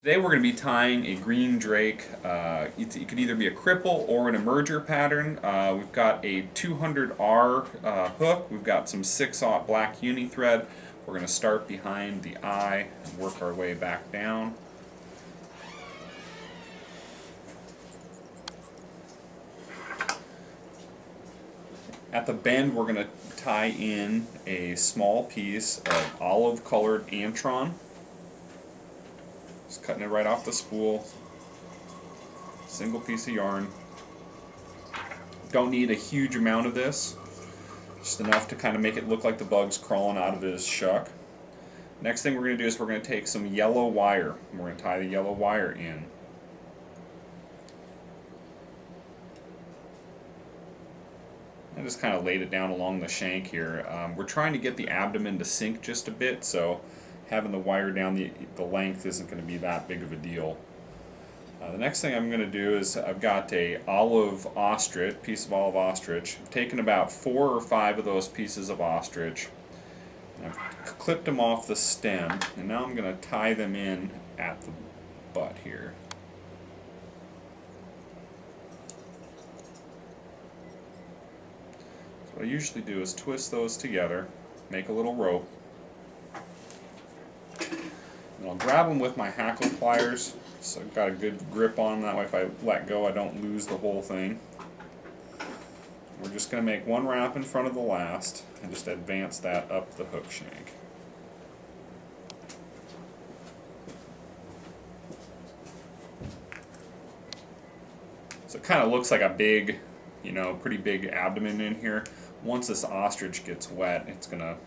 Today we're going to be tying a green drake. It could either be a cripple or an emerger pattern. We've got a 200R hook. We've got some 6/0 black uni thread. We're going to start behind the eye and work our way back down. At the bend, we're going to tie in a small piece of olive colored Antron. Just cutting it right off the spool. Single piece of yarn. Don't need a huge amount of this. Just enough to kind of make it look like the bug's crawling out of his shuck. Next thing we're going to do is we're going to take some yellow wire. And we're going to tie the yellow wire in. I just kind of laid it down along the shank here. We're trying to get the abdomen to sink just a bit, so having the wire down the length isn't going to be that big of a deal. The next thing I'm going to do is I've got a piece of olive ostrich. I've taken about 4 or 5 of those pieces of ostrich. And I've clipped them off the stem, and now I'm going to tie them in at the butt here. So what I usually do is twist those together, make a little rope. And I'll grab them with my hackle pliers, so I've got a good grip on them. That way if I let go I don't lose the whole thing. We're just going to make one wrap in front of the last and just advance that up the hook shank. So it kind of looks like a big, pretty big abdomen in here. Once this ostrich gets wet, it's going to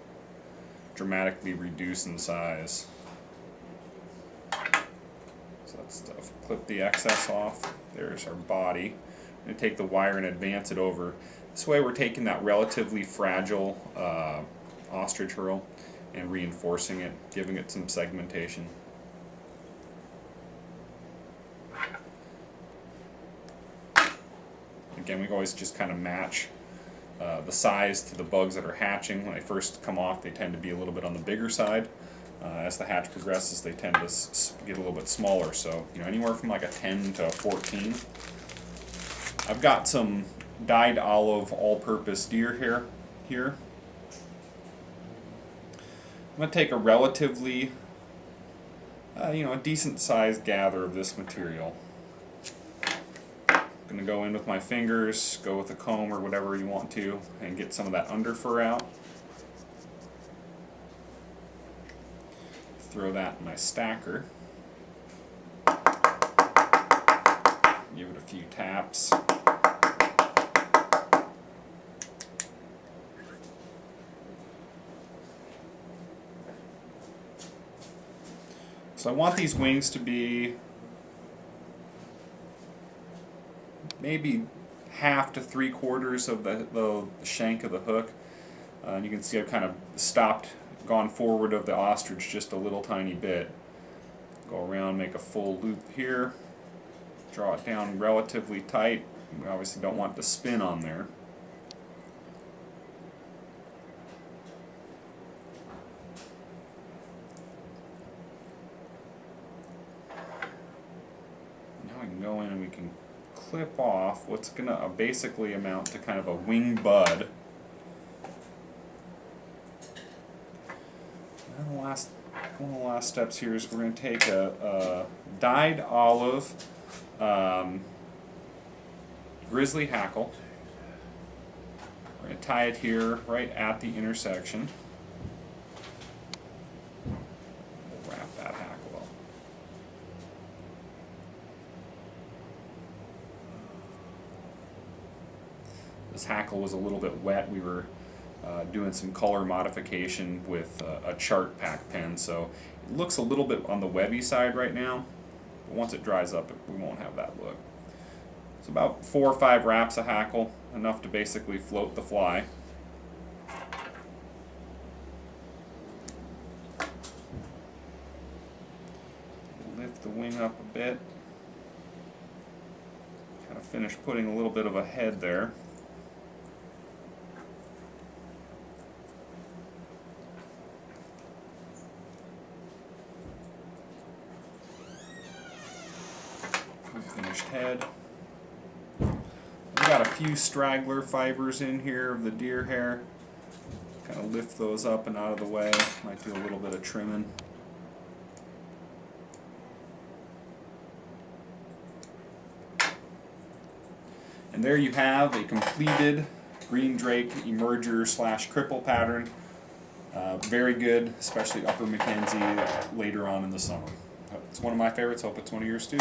dramatically reduce in size. So that's stuff. Clip the excess off. There's our body. I'm going to take the wire and advance it over. This way we're taking that relatively fragile ostrich herl and reinforcing it, giving it some segmentation. Again, we always just kind of match the size to the bugs that are hatching. When they first come off, they tend to be a little bit on the bigger side. As the hatch progresses, they tend to get a little bit smaller, so anywhere from like a 10 to a 14. I've got some dyed olive all-purpose deer hair here. I'm going to take a relatively, a decent sized gather of this material. I'm going to go in with my fingers, go with a comb or whatever you want to, and get some of that underfur out. Throw that in my stacker. Give it a few taps. So I want these wings to be maybe 1/2 to 3/4 of the shank of the hook. And you can see I've kind of gone forward of the ostrich just a little tiny bit. Go around, make a full loop here. Draw it down relatively tight. We obviously don't want the spin on there. Now we can go in and we can clip off what's going to basically amount to kind of a wing bud. And one of the last steps here is we're going to take a dyed olive Grizzly hackle. We're going to tie it here right at the intersection. We'll wrap that hackle up. This hackle was a little bit wet. We were doing some color modification with a chart pack pen, so it looks a little bit on the webby side right now, but once it dries up we won't have that look. It's about 4 or 5 wraps of hackle, enough to basically float the fly. Lift the wing up a bit, kind of finish putting a little bit of a head there. finished head. We've got a few straggler fibers in here of the deer hair. Kind of lift those up and out of the way. Might do a little bit of trimming. And there you have a completed green drake emerger / cripple pattern. Very good, especially upper Mackenzie later on in the summer. It's one of my favorites. Hope it's one of yours too.